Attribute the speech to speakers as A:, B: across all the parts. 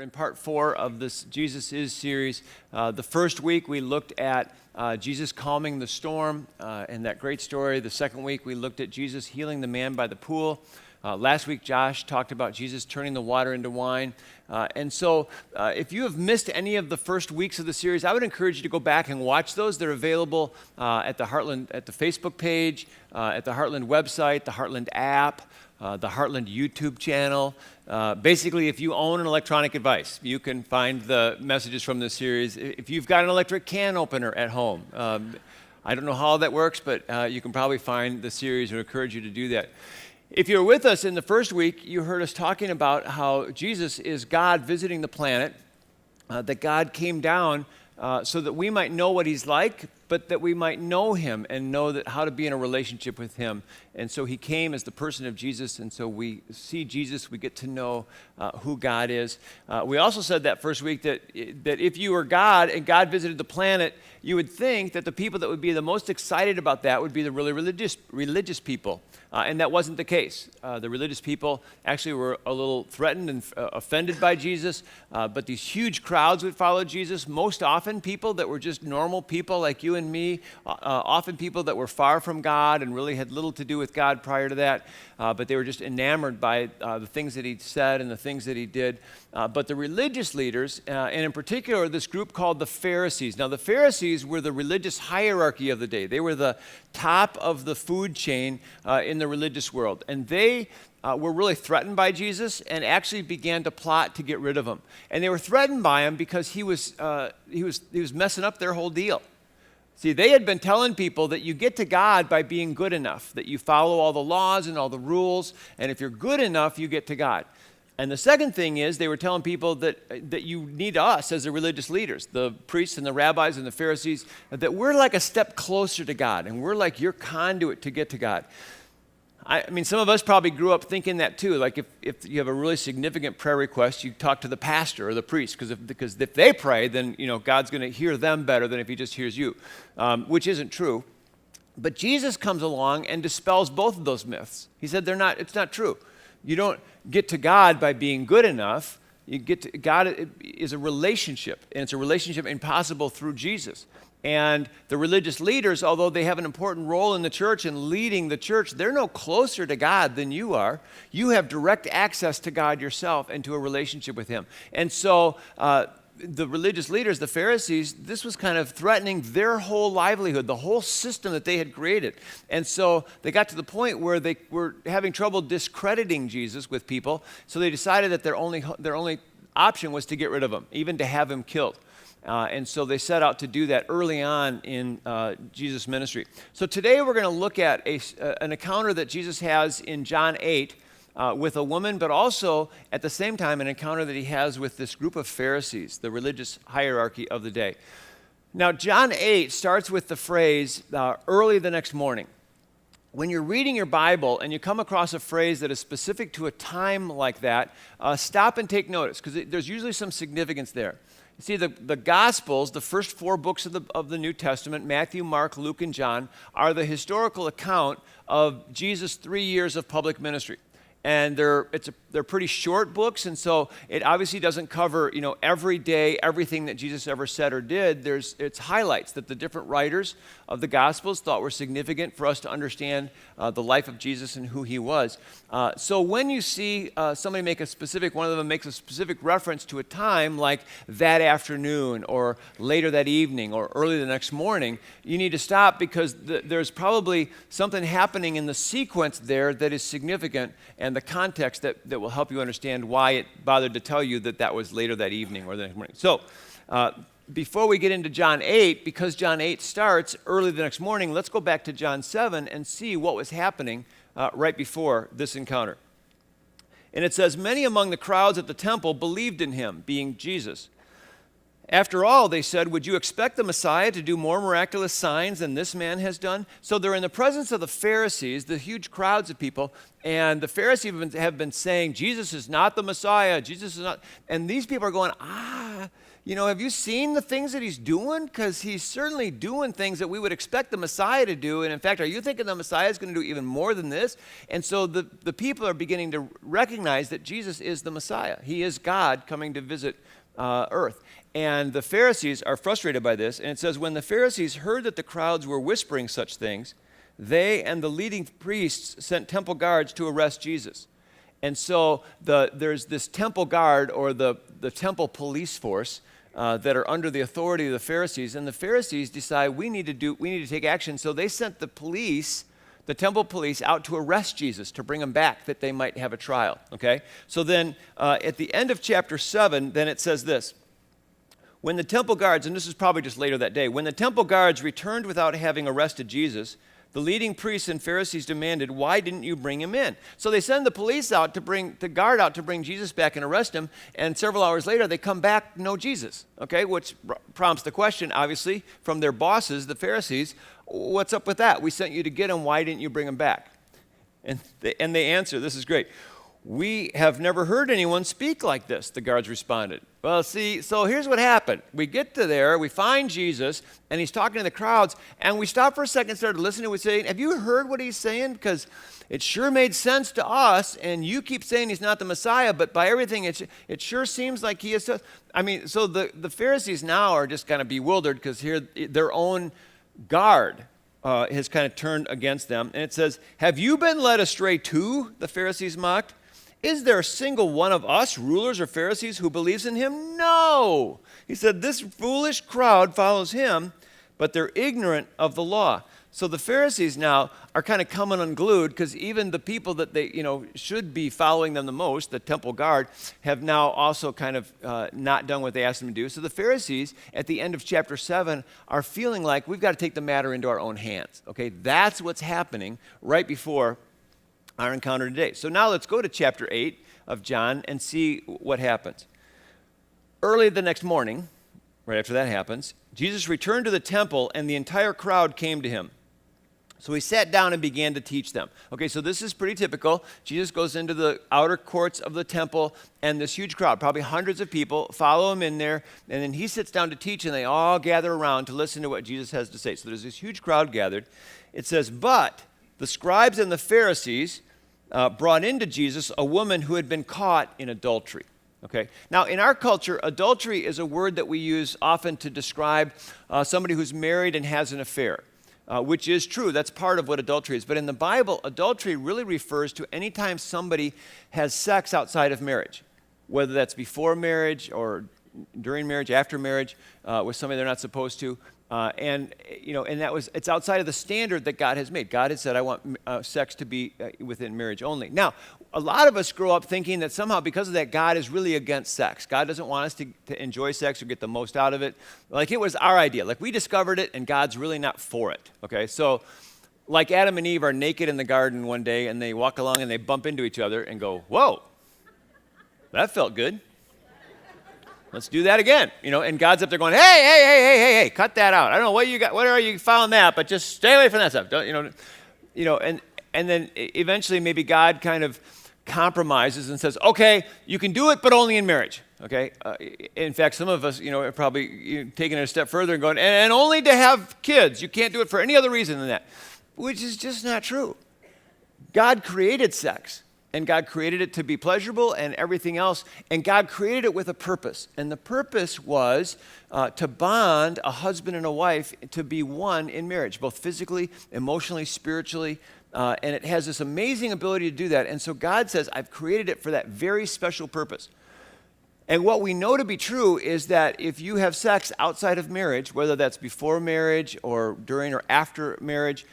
A: in part 4 of this Jesus Is series. The first week we looked at Jesus calming the storm and that great story. The second week we looked at Jesus healing the man by the pool. Last week Josh talked about Jesus turning the water into wine. And so if you have missed any of the first weeks of the series, I would encourage you to go back and watch those. They're available at the Heartland, at the Facebook page, at the Heartland website, the Heartland app, the Heartland YouTube channel. Basically, if you own an electronic device, you can find the messages from this series. If you've got an electric can opener at home, I don't know how that works, but you can probably find the series. I would encourage you to do that. If you were with us in the first week, you heard us talking about how Jesus is God visiting the planet, that God came down so that we might know what he's like, but that we might know him and know that how to be in a relationship with him. And so he came as the person of Jesus, and so we see Jesus, we get to know who God is. We also said that first week that if you were God and God visited the planet, you would think that the people that would be the most excited about that would be the really religious people. And that wasn't the case. The religious people actually were a little threatened and offended by Jesus, but these huge crowds would follow Jesus. Most often people that were just normal people like you and me, often people that were far from God and really had little to do with God prior to that, but they were just enamored by the things that he said and the things that he did. But the religious leaders, and in particular this group called the Pharisees. Now the Pharisees were the religious hierarchy of the day. They were the top of the food chain in the religious world. And they were really threatened by Jesus and actually began to plot to get rid of him. And they were threatened by him because he was messing up their whole deal. See, they had been telling people that you get to God by being good enough, that you follow all the laws and all the rules, and if you're good enough, you get to God. And the second thing is they were telling people that you need us as the religious leaders, the priests and the rabbis and the Pharisees, that we're like a step closer to God, and we're like your conduit to get to God. I mean, some of us probably grew up thinking that too. Like if you have a really significant prayer request, you talk to the pastor or the priest, because if they pray, then God's going to hear them better than if he just hears you, which isn't true. But Jesus comes along and dispels both of those myths. He said it's not true. You don't get to God by being good enough. You get to God is a relationship, and it's a relationship impossible through Jesus. And the religious leaders, although they have an important role in the church and leading the church, they're no closer to God than you are. You have direct access to God yourself and to a relationship with him. And so the religious leaders, the Pharisees, this was kind of threatening their whole livelihood, the whole system that they had created. And so they got to the point where they were having trouble discrediting Jesus with people, so they decided that their only option was to get rid of him, even to have him killed. And so they set out to do that early on in Jesus' ministry. So today we're going to look at an encounter that Jesus has in John 8 with a woman, but also at the same time an encounter that he has with this group of Pharisees, the religious hierarchy of the day. Now John 8 starts with the phrase, early the next morning. When you're reading your Bible and you come across a phrase that is specific to a time like that, stop and take notice, because there's usually some significance there. You see, the Gospels, the first 4 books of the New Testament, Matthew, Mark, Luke, and John, are the historical account of Jesus' 3 years of public ministry. And they're pretty short books, and so it obviously doesn't cover every day everything that Jesus ever said or did. It's highlights that the different writers of the Gospels thought were significant for us to understand the life of Jesus and who he was. So when you see somebody one of them makes a specific reference to a time like that afternoon or later that evening or early the next morning, you need to stop, because there's probably something happening in the sequence there that is significant, and the context that will help you understand why it bothered to tell you that was later that evening or the next morning. So before we get into John 8, because John 8 starts early the next morning, let's go back to John 7 and see what was happening right before this encounter. And it says, many among the crowds at the temple believed in him, being Jesus. After all, they said, would you expect the Messiah to do more miraculous signs than this man has done? So they're in the presence of the Pharisees, the huge crowds of people, And the Pharisees have been saying, Jesus is not the Messiah. Jesus is not. And these people are going, have you seen the things that he's doing? Because he's certainly doing things that we would expect the Messiah to do. And in fact, are you thinking the Messiah is going to do even more than this? And so the people are beginning to recognize that Jesus is the Messiah. He is God coming to visit earth. And the Pharisees are frustrated by this. And it says, when the Pharisees heard that the crowds were whispering such things, they and the leading priests sent temple guards to arrest Jesus. And so there's this temple guard or the temple police force that are under the authority of the Pharisees. And the Pharisees decide we need to take action. So they sent the temple police out to arrest Jesus, to bring him back, that they might have a trial, okay? So then at the end of chapter 7, then it says this. When the temple guards, and this is probably just later that day, when the temple guards returned without having arrested Jesus, the leading priests and Pharisees demanded, why didn't you bring him in? So they send the police out to bring Jesus back and arrest him, and several hours later they come back, no Jesus, okay? Which prompts the question, obviously, from their bosses, the Pharisees, what's up with that? We sent you to get him, why didn't you bring him back? And they answer, this is great. We have never heard anyone speak like this, the guards responded. Well, see, so here's what happened. We get to there, we find Jesus, and he's talking to the crowds, and we stop for a second and started listening to what he's saying. Have you heard what he's saying? Because it sure made sense to us, and you keep saying he's not the Messiah, but by everything, it sure seems like he is. I mean, so the Pharisees now are just kind of bewildered because here their own guard has kind of turned against them. And it says, have you been led astray too? The Pharisees mocked. Is there a single one of us, rulers or Pharisees, who believes in him? No. He said, this foolish crowd follows him, but they're ignorant of the law. So the Pharisees now are kind of coming unglued because even the people that they, should be following them the most, the temple guard, have now also kind of not done what they asked them to do. So the Pharisees, at the end of chapter 7, are feeling like we've got to take the matter into our own hands. Okay, that's what's happening right before our encounter today. So now let's go to chapter 8 of John and see what happens. Early the next morning, right after that happens, Jesus returned to the temple and the entire crowd came to him. So he sat down and began to teach them. Okay, so this is pretty typical. Jesus goes into the outer courts of the temple and this huge crowd, probably hundreds of people, follow him in there, and then he sits down to teach and they all gather around to listen to what Jesus has to say. So there's this huge crowd gathered. It says, but the scribes and the Pharisees brought into Jesus a woman who had been caught in adultery. Okay. Now, in our culture, adultery is a word that we use often to describe somebody who's married and has an affair, which is true. That's part of what adultery is. But in the Bible, adultery really refers to any time somebody has sex outside of marriage, whether that's before marriage or during marriage, after marriage, with somebody they're not supposed to. And it's outside of the standard that God has made. God has said, I want sex to be within marriage only. Now, a lot of us grow up thinking that somehow because of that, God is really against sex. God doesn't want us to enjoy sex or get the most out of it. Like it was our idea. Like we discovered it and God's really not for it. Okay, so like Adam and Eve are naked in the garden one day and they walk along and they bump into each other and go, whoa, that felt good. Let's do that again, and God's up there going, hey, cut that out. I don't know what you got, what are you found that, but just stay away from that stuff. Don't, and then eventually maybe God kind of compromises and says, okay, you can do it, but only in marriage, okay? In fact, some of us, are probably taking it a step further and going, and only to have kids. You can't do it for any other reason than that, which is just not true. God created sex. And God created it to be pleasurable and everything else. And God created it with a purpose. And the purpose was to bond a husband and a wife to be one in marriage, both physically, emotionally, spiritually. And it has this amazing ability to do that. And so God says, I've created it for that very special purpose. And what we know to be true is that if you have sex outside of marriage, whether that's before marriage or during or after marriage,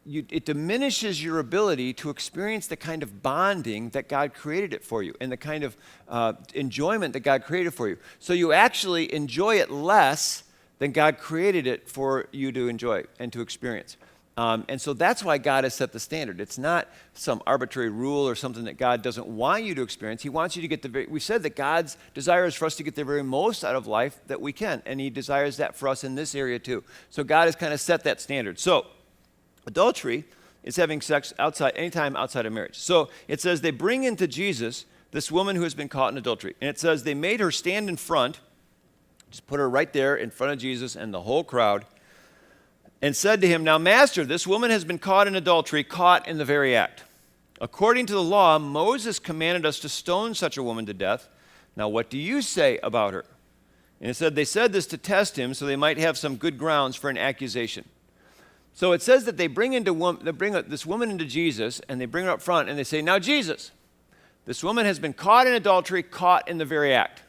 A: it diminishes your ability to experience the kind of bonding that God created it for you and the kind of enjoyment that God created for you. So you actually enjoy it less than God created it for you to enjoy and to experience. And so that's why God has set the standard. It's not some arbitrary rule or something that God doesn't want you to experience. He wants you to get we said that God's desire is for us to get the very most out of life that we can. And he desires that for us in this area too. So God has kind of set that standard. So adultery is having sex anytime outside of marriage. So it says they bring into Jesus this woman who has been caught in adultery. And it says they made her stand in front, just put her right there in front of Jesus and the whole crowd, and said to him, "Now, Master, this woman has been caught in adultery, caught in the very act. According to the law, Moses commanded us to stone such a woman to death. Now, what do you say about her?" And it said they said this to test him so they might have some good grounds for an accusation. So it says that they bring this woman into Jesus, and they bring her up front, and they say, "Now, Jesus, this woman has been caught in adultery, caught in the very act."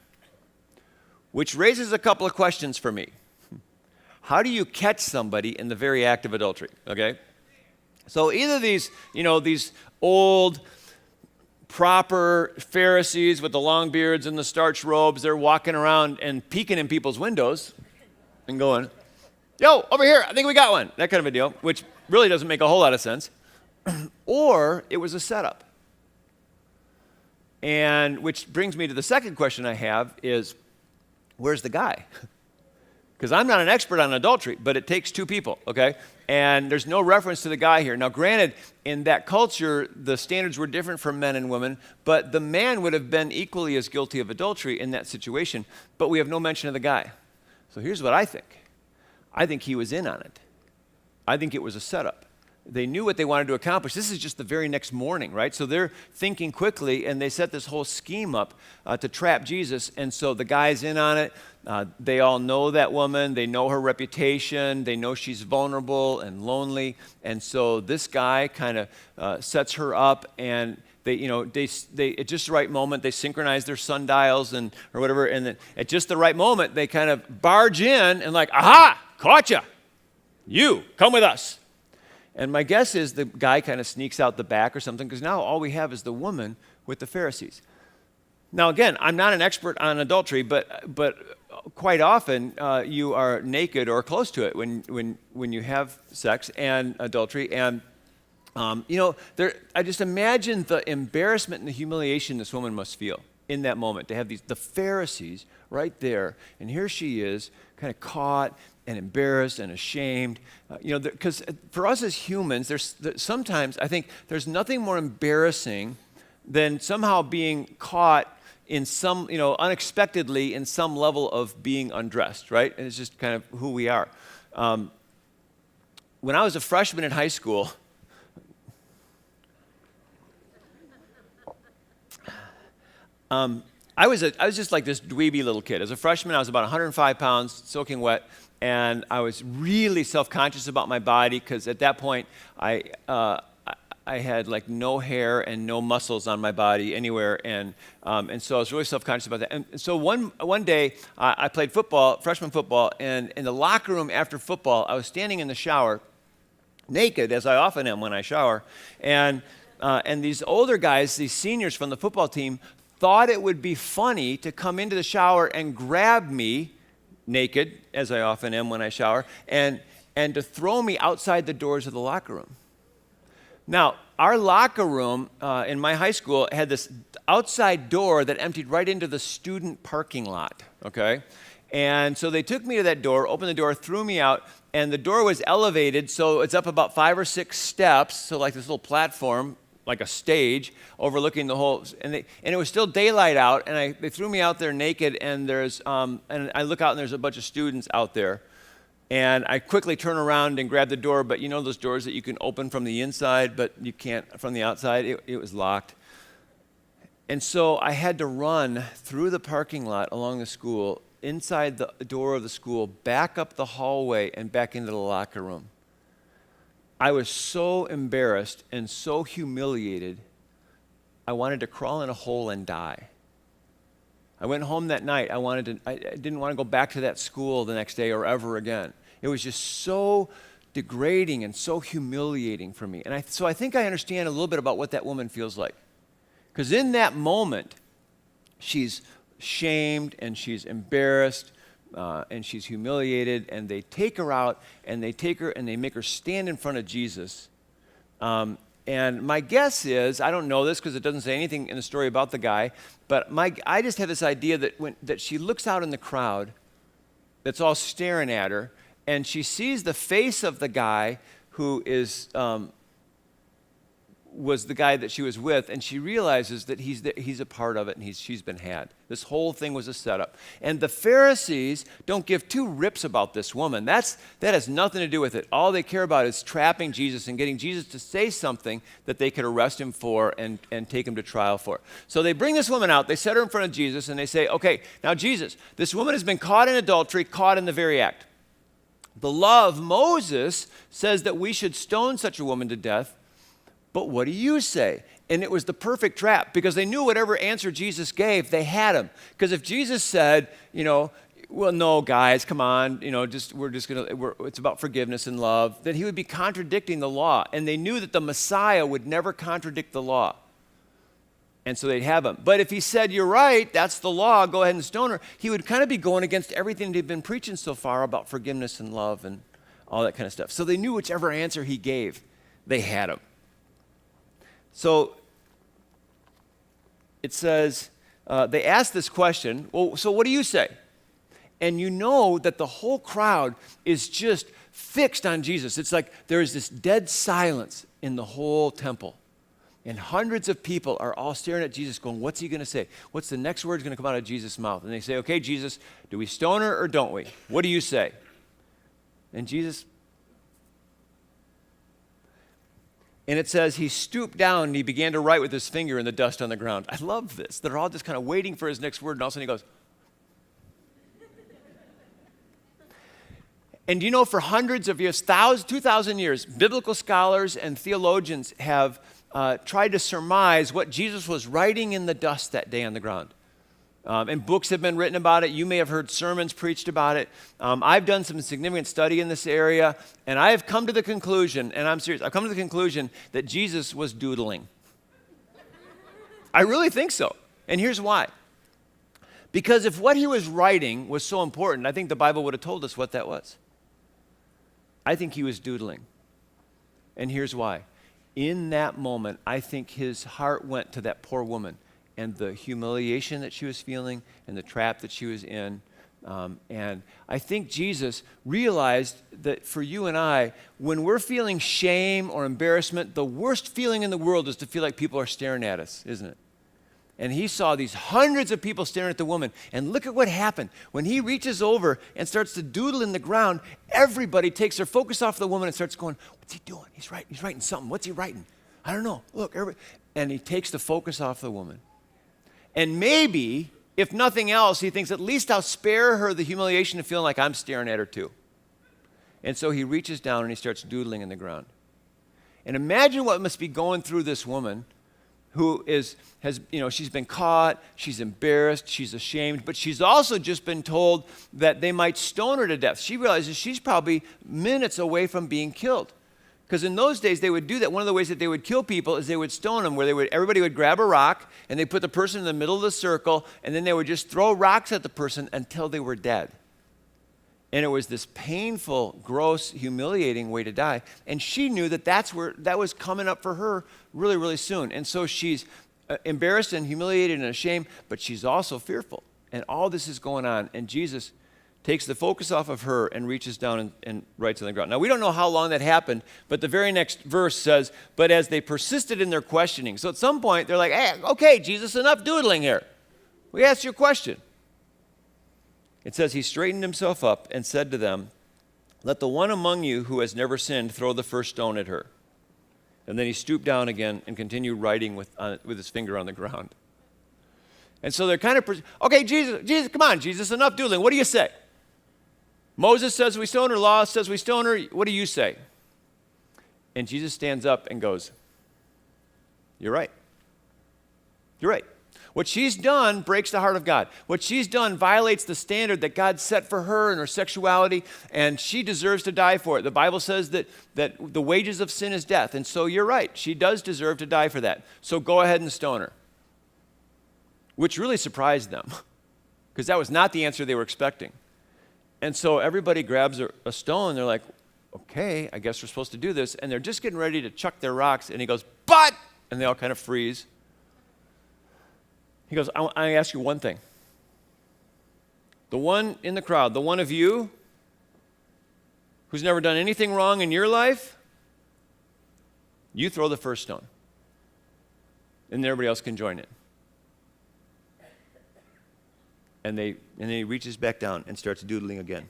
A: Which raises a couple of questions for me. How do you catch somebody in the very act of adultery? Okay? So either these old, proper Pharisees with the long beards and the starched robes, they're walking around and peeking in people's windows and going, "Yo, over here, I think we got one." That kind of a deal, which really doesn't make a whole lot of sense. Or it was a setup. And which brings me to the second question I have is, where's the guy? Because I'm not an expert on adultery, but it takes two people, okay? And there's no reference to the guy here. Now, granted, in that culture, the standards were different for men and women, but the man would have been equally as guilty of adultery in that situation, but we have no mention of the guy. So here's what I think. I think he was in on it. I think it was a setup. They knew what they wanted to accomplish. This is just the very next morning, right? So they're thinking quickly, and they set this whole scheme up to trap Jesus. And so the guy's in on it. They all know that woman. They know her reputation. They know she's vulnerable and lonely. And so this guy kind of sets her up, and they at just the right moment, they synchronize their sundials or whatever. And then at just the right moment, they kind of barge in and like, "Aha, caught ya. You, come with us." And my guess is the guy kind of sneaks out the back or something, because now all we have is the woman with the Pharisees. Now, again, I'm not an expert on adultery, but quite often you are naked or close to it when you have sex and adultery. And, I just imagine the embarrassment and the humiliation this woman must feel in that moment, to have the Pharisees right there. And here she is, kind of caught and embarrassed and ashamed. Because for us as humans, sometimes I think there's nothing more embarrassing than somehow being caught in some, unexpectedly in some level of being undressed, right? And it's just kind of who we are. When I was a freshman in high school, I was just like this dweeby little kid. As a freshman, I was about 105 pounds, soaking wet, and I was really self-conscious about my body because at that point, I had like no hair and no muscles on my body anywhere, and so I was really self-conscious about that. And so one day, I played football, freshman football, and in the locker room after football, I was standing in the shower, naked, as I often am when I shower, and these older guys, these seniors from the football team, thought it would be funny to come into the shower and grab me, naked, as I often am when I shower, and to throw me outside the doors of the locker room. Now, our locker room in my high school had this outside door that emptied right into the student parking lot, okay? And so they took me to that door, opened the door, threw me out, and the door was elevated, so it's up about 5 or 6 steps, so like this little platform, like a stage overlooking the whole, and it was still daylight out, and they threw me out there naked, and and I look out and there's a bunch of students out there, and I quickly turn around and grab the door, but you know those doors that you can open from the inside, but you can't from the outside? It was locked. And so I had to run through the parking lot along the school, inside the door of the school, back up the hallway, and back into the locker room. I was so embarrassed and so humiliated, I wanted to crawl in a hole and die. I went home that night. I didn't want to go back to that school the next day or ever again. It was just so degrading and so humiliating for me. And so I think I understand a little bit about what that woman feels like. Because in that moment, she's shamed and she's embarrassed and she's humiliated, and they take her out and they take her and they make her stand in front of Jesus. And my guess is, I don't know this because it doesn't say anything in the story about the guy, but I just have this idea that she looks out in the crowd that's all staring at her, and she sees the face of the guy who is was the guy that she was with, and she realizes that he's a part of it, and she's been had. This whole thing was a setup. And the Pharisees don't give two rips about this woman. That has nothing to do with it. All they care about is trapping Jesus and getting Jesus to say something that they could arrest him for and take him to trial for. So they bring this woman out, they set her in front of Jesus, and they say, okay, now Jesus, this woman has been caught in adultery, caught in the very act. The law of Moses says that we should stone such a woman to death, but what do you say? And it was the perfect trap because they knew whatever answer Jesus gave, they had him. Because if Jesus said, well, no, guys, come on, it's about forgiveness and love, then he would be contradicting the law. And they knew that the Messiah would never contradict the law. And so they'd have him. But if he said, you're right, that's the law, go ahead and stone her, he would kind of be going against everything they've been preaching so far about forgiveness and love and all that kind of stuff. So they knew whichever answer he gave, they had him. So it says, they asked this question, well, so what do you say? And you know that the whole crowd is just fixed on Jesus. It's like there's this dead silence in the whole temple. And hundreds of people are all staring at Jesus going, what's he going to say? What's the next word going to come out of Jesus' mouth? And they say, okay, Jesus, do we stone her or don't we? What do you say? And Jesus... And it says he stooped down and he began to write with his finger in the dust on the ground. I love this. They're all just kind of waiting for his next word, and all of a sudden he goes. And for hundreds of years, 2,000 years, biblical scholars and theologians have tried to surmise what Jesus was writing in the dust that day on the ground. And books have been written about it. You may have heard sermons preached about it. I've done some significant study in this area, and I have come to the conclusion, and I'm serious, I've come to the conclusion that Jesus was doodling. I really think so. And here's why. Because if what he was writing was so important, I think the Bible would have told us what that was. I think he was doodling. And here's why. In that moment, I think his heart went to that poor woman and the humiliation that she was feeling and the trap that she was in. And I think Jesus realized that for you and I, when we're feeling shame or embarrassment, the worst feeling in the world is to feel like people are staring at us, isn't it? And he saw these hundreds of people staring at the woman. And look at what happened. When he reaches over and starts to doodle in the ground, everybody takes their focus off the woman and starts going, what's he doing? He's writing something. What's he writing? I don't know. Look, and he takes the focus off the woman. And maybe, if nothing else, he thinks at least I'll spare her the humiliation of feeling like I'm staring at her too. And so he reaches down and he starts doodling in the ground. And imagine what must be going through this woman who she's been caught, she's embarrassed, she's ashamed, but she's also just been told that they might stone her to death. She realizes she's probably minutes away from being killed. Because in those days, they would do that. One of the ways that they would kill people is they would stone them, where everybody would grab a rock, and they put the person in the middle of the circle, and then they would just throw rocks at the person until they were dead. And it was this painful, gross, humiliating way to die. And she knew that that was coming up for her really, really soon. And so she's embarrassed and humiliated and ashamed, but she's also fearful. And all this is going on, and Jesus takes the focus off of her and reaches down and writes on the ground. Now, we don't know how long that happened, but the very next verse says, but as they persisted in their questioning. So at some point, they're like, hey, okay, Jesus, enough doodling here. We asked you a question. It says, he straightened himself up and said to them, let the one among you who has never sinned throw the first stone at her. And then he stooped down again and continued writing with his finger on the ground. And so they're kind of, okay, Jesus, come on, Jesus, enough doodling. What do you say? Moses says we stone her, law says we stone her. What do you say? And Jesus stands up and goes, you're right. You're right. What she's done breaks the heart of God. What she's done violates the standard that God set for her and her sexuality, and she deserves to die for it. The Bible says that the wages of sin is death, and so you're right. She does deserve to die for that. So go ahead and stone her. Which really surprised them, because that was not the answer they were expecting. And so everybody grabs a stone. They're like, okay, I guess we're supposed to do this. And they're just getting ready to chuck their rocks. And he goes, but, and they all kind of freeze. He goes, I ask you one thing. The one in the crowd, the one of you who's never done anything wrong in your life, you throw the first stone. And everybody else can join in. And then he reaches back down and starts doodling again.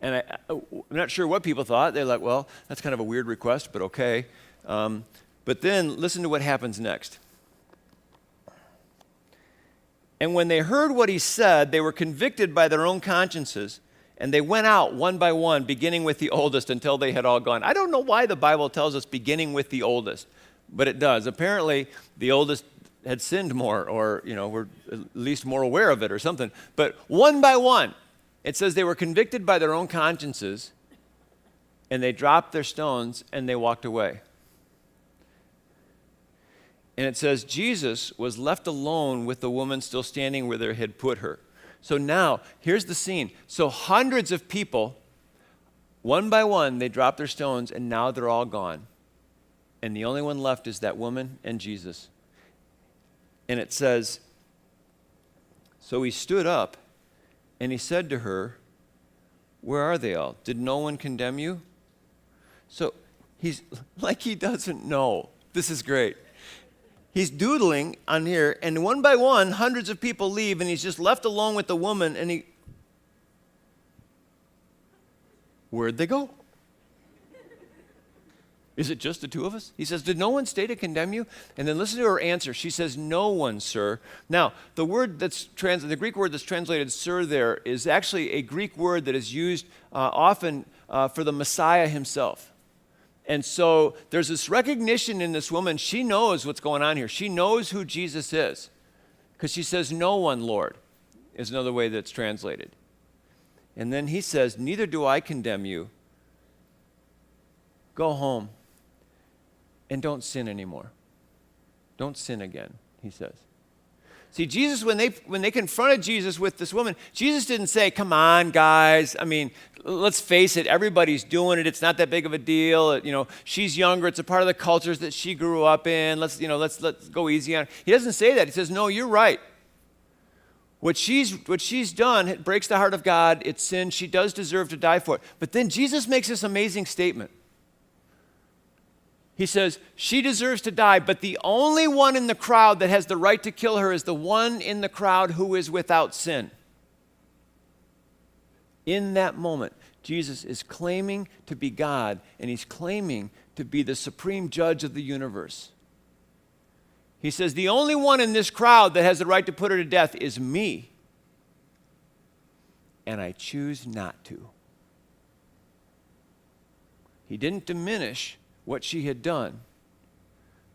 A: And I'm not sure what people thought. They're like, well, that's kind of a weird request, but okay. But then listen to what happens next. And when they heard what he said, they were convicted by their own consciences, and they went out one by one, beginning with the oldest, until they had all gone. I don't know why the Bible tells us beginning with the oldest, but it does. Apparently, the oldest had sinned more, or, were at least more aware of it or something. But one by one, it says they were convicted by their own consciences, and they dropped their stones, and they walked away. And it says Jesus was left alone with the woman still standing where they had put her. So now, here's the scene. So hundreds of people, one by one, they dropped their stones, and now they're all gone. And the only one left is that woman and Jesus. And it says, so he stood up, and he said to her, where are they all? Did no one condemn you? So he's like he doesn't know. This is great. He's doodling on here, and one by one, hundreds of people leave, and he's just left alone with the woman, and where'd they go? Is it just the two of us? He says, did no one stay to condemn you? And then listen to her answer. She says, no one, sir. Now, the Greek word that's translated sir there is actually a Greek word that is used often for the Messiah himself. And so there's this recognition in this woman. She knows what's going on here. She knows who Jesus is. Because she says, no one, Lord, is another way that's translated. And then he says, neither do I condemn you. Go home and don't sin anymore. Don't sin again, he says. See, Jesus, when they confronted Jesus with this woman, Jesus didn't say, come on, guys. I mean, let's face it, everybody's doing it. It's not that big of a deal. She's younger. It's a part of the cultures that she grew up in. Let's go easy on her. He doesn't say that. He says, no, you're right. What she's done, it breaks the heart of God. It's sin. She does deserve to die for it. But then Jesus makes this amazing statement. He says, she deserves to die, but the only one in the crowd that has the right to kill her is the one in the crowd who is without sin. In that moment, Jesus is claiming to be God, and he's claiming to be the supreme judge of the universe. He says, the only one in this crowd that has the right to put her to death is me, and I choose not to. He didn't diminish what she had done.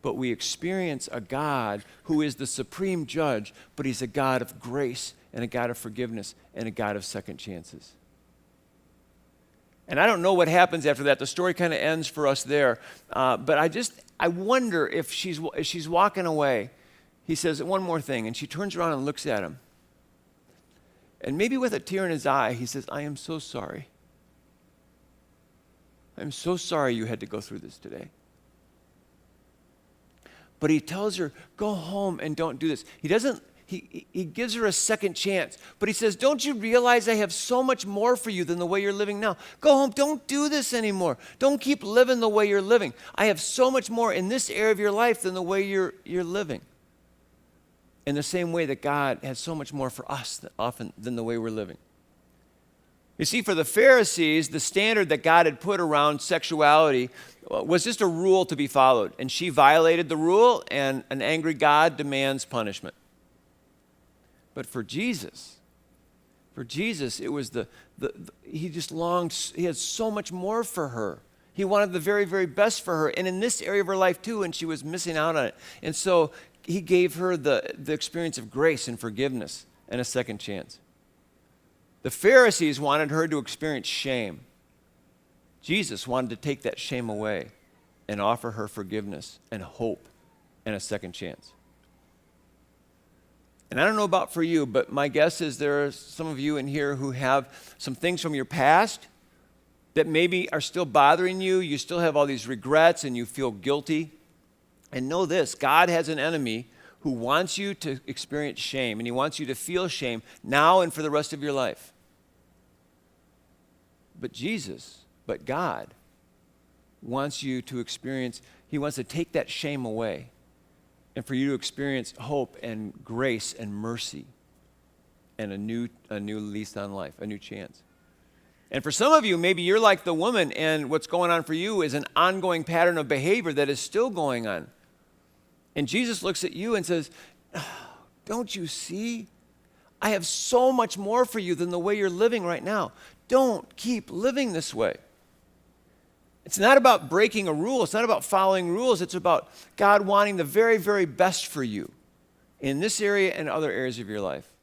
A: But we experience a God who is the supreme judge, but he's a God of grace and a God of forgiveness and a God of second chances. And I don't know what happens after that. The story kind of ends for us there. But I wonder if she's walking away. He says one more thing, and she turns around and looks at him. And maybe with a tear in his eye, he says, I am so sorry. I'm so sorry you had to go through this today. But he tells her, go home and don't do this. He gives her a second chance. But he says, don't you realize I have so much more for you than the way you're living now? Go home. Don't do this anymore. Don't keep living the way you're living. I have so much more in this area of your life than the way you're living. In the same way that God has so much more for us often than the way we're living. You see, for the Pharisees, the standard that God had put around sexuality was just a rule to be followed. And she violated the rule, and an angry God demands punishment. But for Jesus, it was he just longed, he had so much more for her. He wanted the very, very best for her. And in this area of her life too, and she was missing out on it. And so he gave her the experience of grace and forgiveness and a second chance. The Pharisees wanted her to experience shame. Jesus wanted to take that shame away and offer her forgiveness and hope and a second chance. And I don't know about for you, but my guess is there are some of you in here who have some things from your past that maybe are still bothering you. You still have all these regrets and you feel guilty. And know this, God has an enemy who wants you to experience shame, and he wants you to feel shame now and for the rest of your life. But God wants you to experience He wants to take that shame away and for you to experience hope and grace and mercy and a new lease on life, a new chance. And for some of you, maybe you're like the woman, and what's going on for you is an ongoing pattern of behavior that is still going on. And Jesus looks at you and says, "Oh, don't you see? I have so much more for you than the way you're living right now. Don't keep living this way." It's not about breaking a rule. It's not about following rules. It's about God wanting the very, very best for you in this area and other areas of your life.